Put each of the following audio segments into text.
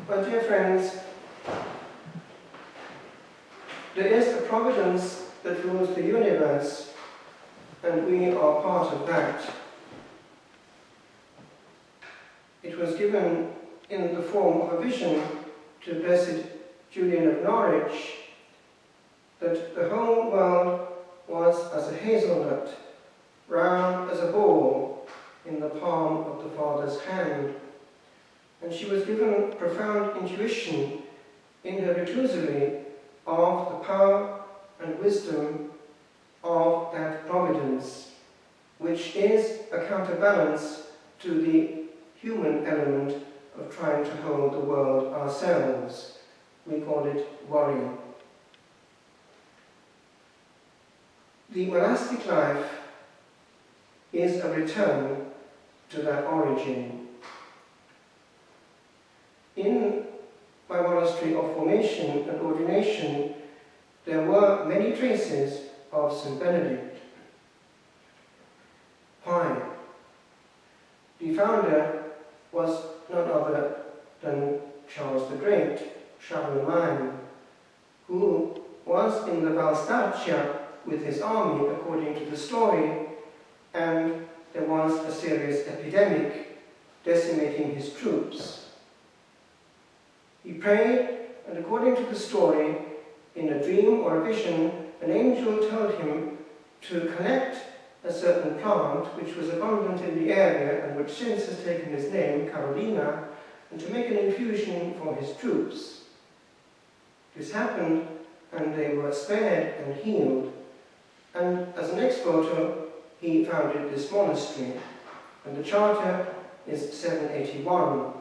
My dear friends, there is a providence that rules the universe, and we are part of that. It was given in the form of a vision to Blessed Julian of Norwich that the whole world was as a hazelnut, round as a ball in the palm of the Father's hand. And she was given profound intuition in her reclusory of the power and wisdom of that providence, which is a counterbalance to the human element of trying to hold the world ourselves. We call it worry. The monastic life is a return to that origin. In my monastery of formation and ordination, there were many traces of St. Benedict. Why? The founder was none other than Charles the Great, Charlemagne, who was in the Val Staccia with his army, according to the story, and there was a serious epidemic decimating his troops. He prayed, and according to the story, in a dream or a vision, an angel told him to collect a certain plant which was abundant in the area and which since has taken his name, Carolina, and to make an infusion for his troops. This happened, and they were spared and healed. And as an ex-voto, he founded this monastery, and the charter is 781.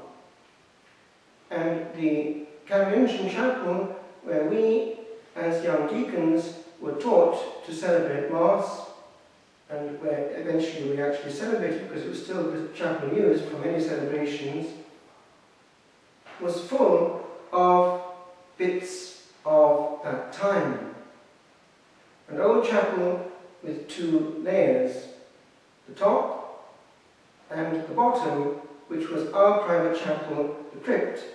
And the Carolingian chapel, where we, as young deacons, were taught to celebrate Mass, and where eventually we actually celebrated, because it was still the chapel used for many celebrations, was full of bits of that time. An old chapel with two layers, the top and the bottom, which was our private chapel, the crypt,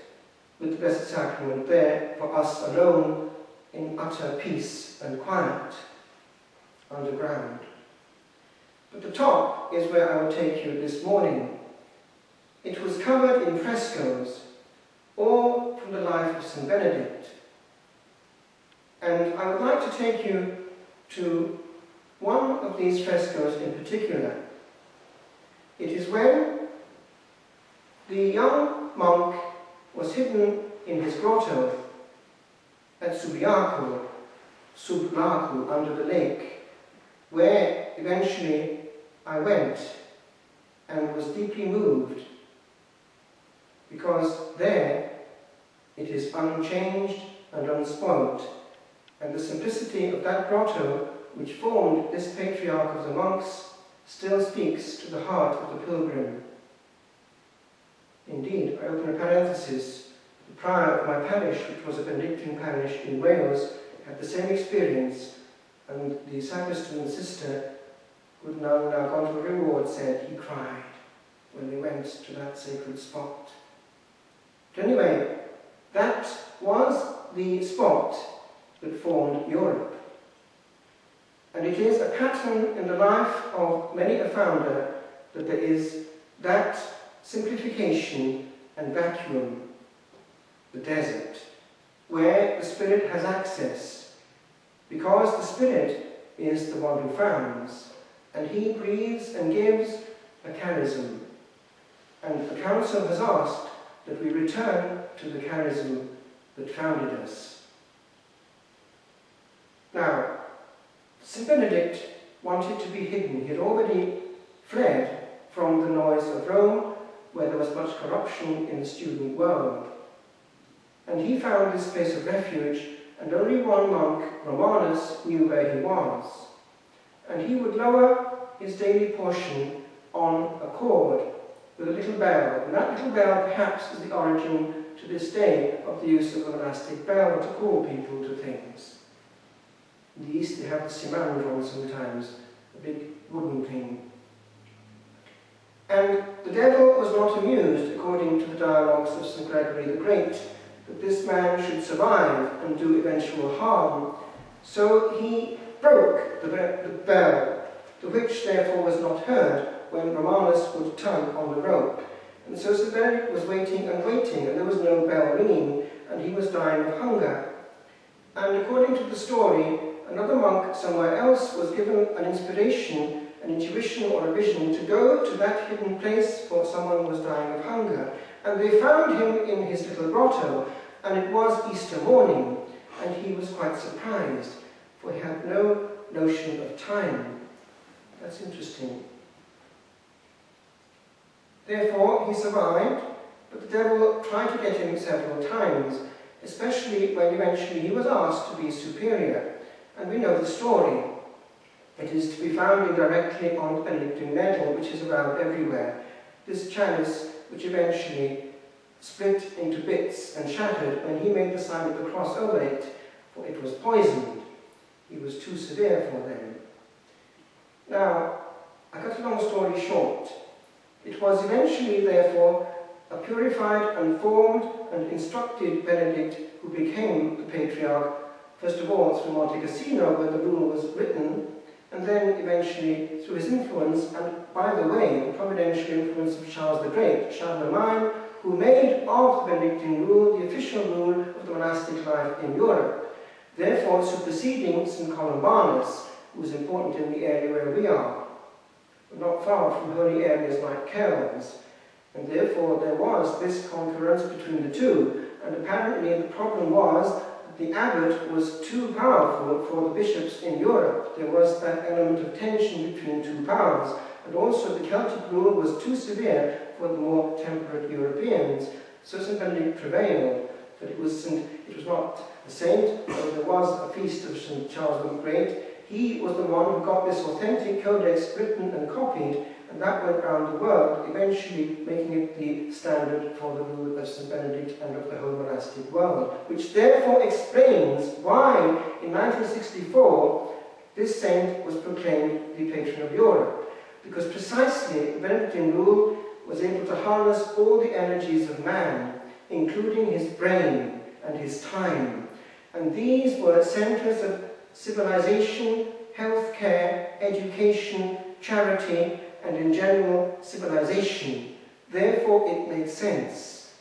with the Blessed Sacrament there for us alone in utter peace and quiet underground. But the top is where I will take you this morning. It was covered in frescoes, all from the life of St. Benedict. And I would like to take you to one of these frescoes in particular. It is when the young monk was hidden in his grotto at Subiaco, under the lake, where eventually I went and was deeply moved, because there it is unchanged and unspoilt, and the simplicity of that grotto which formed this patriarch of the monks still speaks to the heart of the pilgrim. Indeed, I open a parenthesis, the prior of my parish, which was a Benedictine parish in Wales, had the same experience, and the sacristan sister, who had now gone to a reward, said he cried when they went to that sacred spot. But anyway, that was the spot that formed Europe. And it is a pattern in the life of many a founder that there is that simplification and vacuum, the desert, where the Spirit has access, because the Spirit is the one who founds, and he breathes and gives a charism. And the Council has asked that we return to the charism that founded us. Now, St. Benedict wanted to be hidden. He had already fled from the noise of Rome, where there was much corruption in the student world. And he found this place of refuge, and only one monk, Romanus, knew where he was. And he would lower his daily portion on a cord with a little bell, and that little bell perhaps is the origin to this day of the use of a monastic bell to call people to things. In the East they have the simandron sometimes, a big wooden thing. And the devil was not amused, according to the dialogues of St. Gregory the Great, that this man should survive and do eventual harm. So he broke the bell, the which therefore was not heard when Romanus would tug on the rope. And so St. Benedict was waiting and waiting, and there was no bell ringing, and he was dying of hunger. And according to the story, another monk somewhere else was given an inspiration, an intuition or a vision to go to that hidden place for someone who was dying of hunger. And they found him in his little grotto, and it was Easter morning, and he was quite surprised, for he had no notion of time. That's interesting. Therefore, he survived, but the devil tried to get him several times, especially when eventually he was asked to be superior. And we know the story. It is to be found indirectly on the Benedictine medal, which is around everywhere. This chalice, which eventually split into bits and shattered when he made the sign of the cross over it, for it was poisoned. He was too severe for them. Now, I cut a long story short. It was eventually, therefore, a purified and formed and instructed Benedict who became the Patriarch, first of all through Monte Cassino, where the rule was written, and then eventually through his influence, and by the way, the providential influence of Charles the Great, Charlemagne, who made of the Benedictine rule the official rule of the monastic life in Europe, therefore superseding St. Columbanus, who was important in the area where we are, not far from holy areas like Kells, and therefore there was this concurrence between the two, and apparently the problem was that the abbot was too powerful for the bishops in Europe. There was that element of tension between two powers, and also the Celtic rule was too severe for the more temperate Europeans. So St. Benedict prevailed, that it was not a saint, but there was a feast of St. Charles the Great. He was the one who got this authentic codex written and copied, and that went round the world, eventually making it the standard for the rule of St. Benedict and of the whole monastic world, which therefore explains why, in 1964, this saint was proclaimed the patron of Europe, because precisely the Benedictine rule was able to harness all the energies of man, including his brain and his time, and these were centres of civilization, healthcare, education, charity, and in general civilization. Therefore it made sense.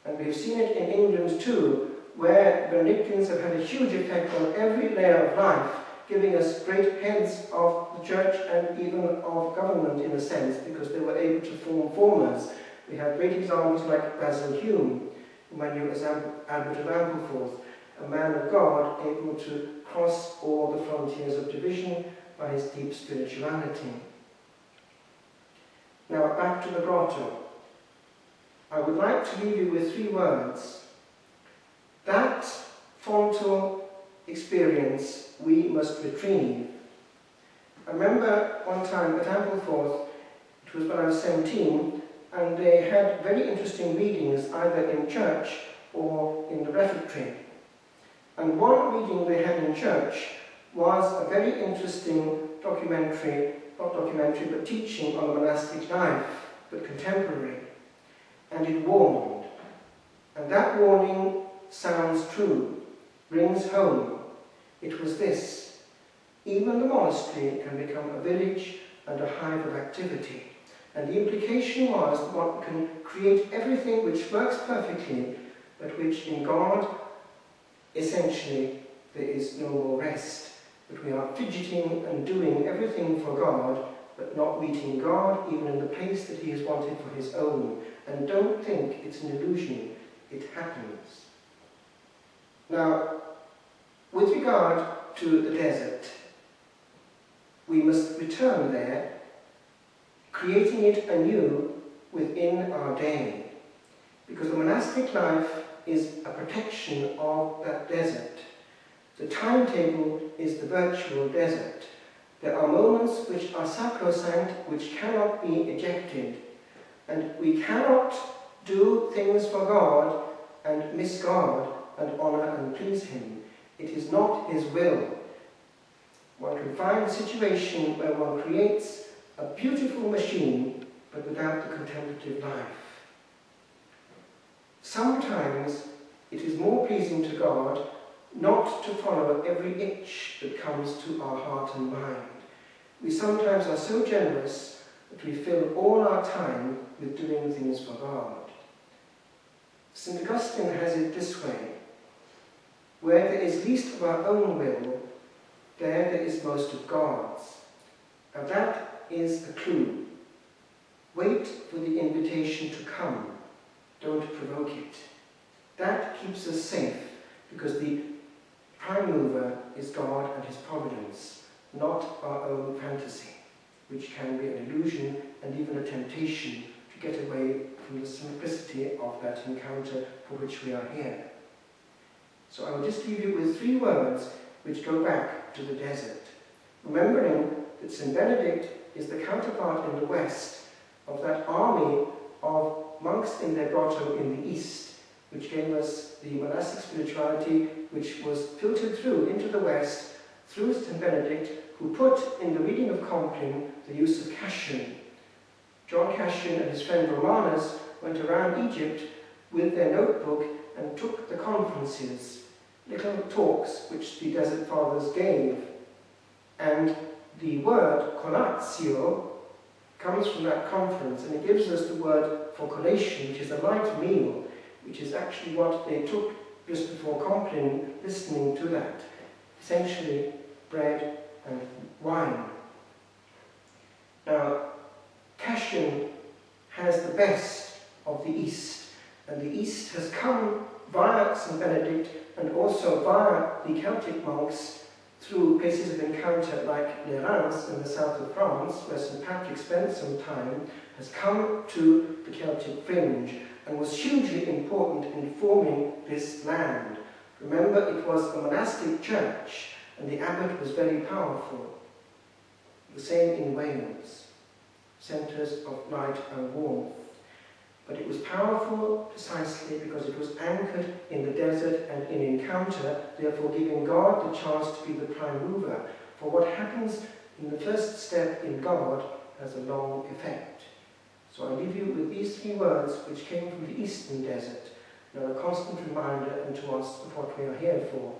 And we've seen it in England too, where Benedictines have had a huge effect on every layer of life, giving us great heads of the church and even of government in a sense, because they were able to form formers. We have great examples like Basil Hume, whom I knew as Abbot of Ampleforth, a man of God able to cross all the frontiers of division by his deep spirituality. Now back to the grotto. I would like to leave you with 3 words. That fontal experience we must retrieve. I remember one time at Ampleforth, it was when I was 17, and they had very interesting readings either in church or in the refectory. And one reading they had in church was a very interesting documentary, not documentary, but teaching on the monastic life, but contemporary. And it warned. And that warning sounds true, rings home. It was this: even the monastery can become a village and a hive of activity. And the implication was that one can create everything which works perfectly, but which in God, essentially, there is no more rest. But we are fidgeting and doing everything for God, but not meeting God even in the place that he has wanted for his own. And don't think it's an illusion, it happens. Now, with regard to the desert, we must return there, creating it anew within our day, because the monastic life is a protection of that desert. The timetable is the virtual desert. There are moments which are sacrosanct, which cannot be ejected, and we cannot do things for God and miss God and honour and please him. It is not his will. One can find a situation where one creates a beautiful machine, but without the contemplative life. Sometimes it is more pleasing to God not to follow every itch that comes to our heart and mind. We sometimes are so generous that we fill all our time with doing things for God. St. Augustine has it this way: where there is least of our own will, there is most of God's. Now that is a clue. Wait for the invitation to come. Don't provoke it. That keeps us safe, because the prime mover is God and his providence, not our own fantasy, which can be an illusion and even a temptation to get away from the simplicity of that encounter for which we are here. So I will just leave you with 3 words which go back to the desert, remembering that St. Benedict is the counterpart in the West of that army of monks in their grotto in the East, which gave us the monastic spirituality which was filtered through into the West through St. Benedict, who put in the reading of Compline the use of Cassian. John Cassian and his friend Romanus went around Egypt with their notebook and took the conferences, little talks which the Desert Fathers gave. And the word collatio comes from that conference, and it gives us the word for collation, which is a light meal, which is actually what they took just before Compline, listening to that. Essentially, bread and wine. Now, Cassian has the best of the East, and the East has come via St. Benedict and also via the Celtic monks through places of encounter like Les Reims in the south of France, where St. Patrick spent some time, has come to the Celtic fringe and was hugely important in forming this land. Remember, it was a monastic church, and the abbot was very powerful. The same in Wales, centres of light and warmth. But it was powerful precisely because it was anchored in the desert and in encounter, therefore giving God the chance to be the prime mover. For what happens in the first step in God has a long effect. So I leave you with these 3 words which came from the Eastern desert, and are a constant reminder unto us of what we are here for.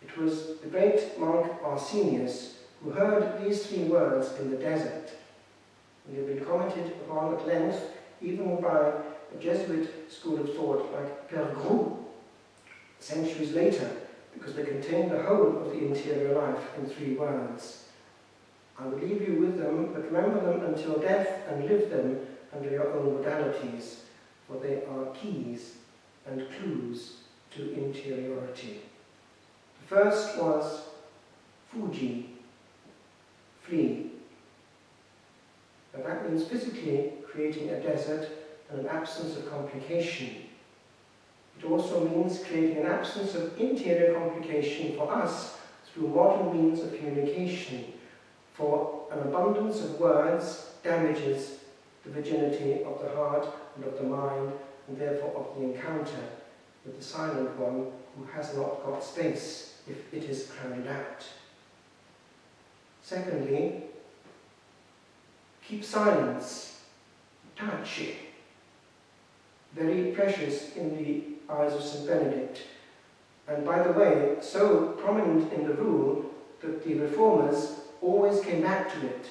It was the great monk Arsenius who heard these 3 words in the desert. And they've been commented upon at length, even by a Jesuit school of thought like Père Gros, centuries later, because they contain the whole of the interior life in 3 words. I will leave you with them, but remember them until death and live them under your own modalities, for they are keys and clues to interiority. The first was Fuji, flee. Now that means physically creating a desert and an absence of complication. It also means creating an absence of interior complication for us through modern means of communication, for an abundance of words damages the virginity of the heart and of the mind, and therefore of the encounter with the silent one who has not got space if it is crowded out. Secondly, keep silence, tace, very precious in the eyes of St. Benedict, and by the way, so prominent in the rule that the reformers always came back to it.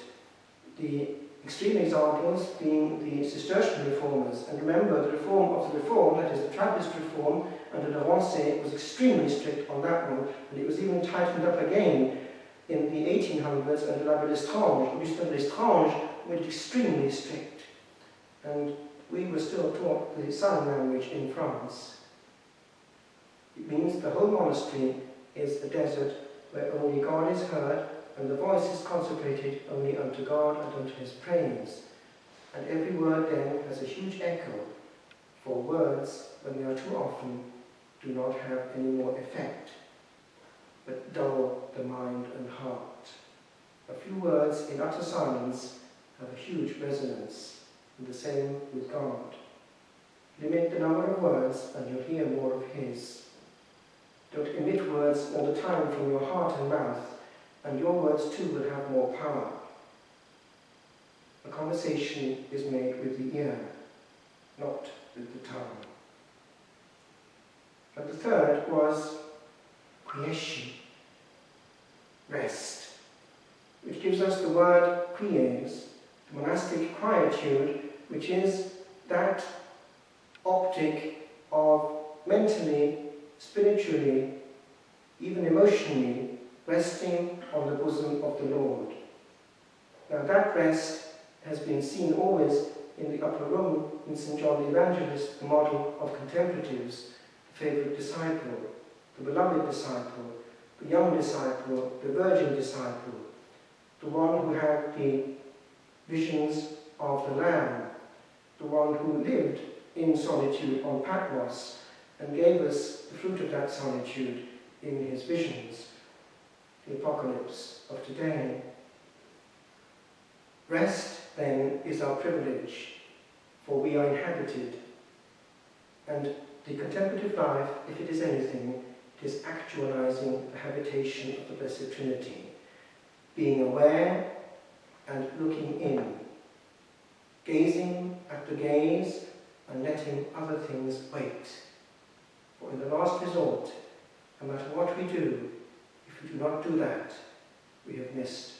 The extreme examples being the Cistercian reformers, and remember the reform of the reform, that is the Trappist reform under Le Rancé, was extremely strict on that one, and it was even tightened up again in the 1800s under l'Abbé Lestrange. Augustin Lestrange made it extremely strict, and we were still taught the sign language in France. It means the whole monastery is a desert where only God is heard, and the voice is consecrated only unto God and unto his praise. And every word then has a huge echo, for words, when they are too often, do not have any more effect, but dull the mind and heart. A few words in utter silence have a huge resonance, and the same with God. Limit the number of words and you'll hear more of his. Don't emit words all the time from your heart and mouth, and your words too will have more power. a conversation is made with the ear, not with the tongue. And the third was quiesce, rest, which gives us the word quies, the monastic quietude, which is that optic of mentally, spiritually, even emotionally, resting on the bosom of the Lord. Now that rest has been seen always in the upper room in St. John the Evangelist, the model of contemplatives, the favourite disciple, the beloved disciple, the young disciple, the virgin disciple, the one who had the visions of the Lamb, the one who lived in solitude on Patmos and gave us the fruit of that solitude in his visions, the apocalypse of today. Rest, then, is our privilege, for we are inhabited, and the contemplative life, if it is anything, it is actualizing the habitation of the Blessed Trinity, being aware and looking in, gazing at the gaze and letting other things wait. For in the last resort, no matter what we do, if we do not do that, we have missed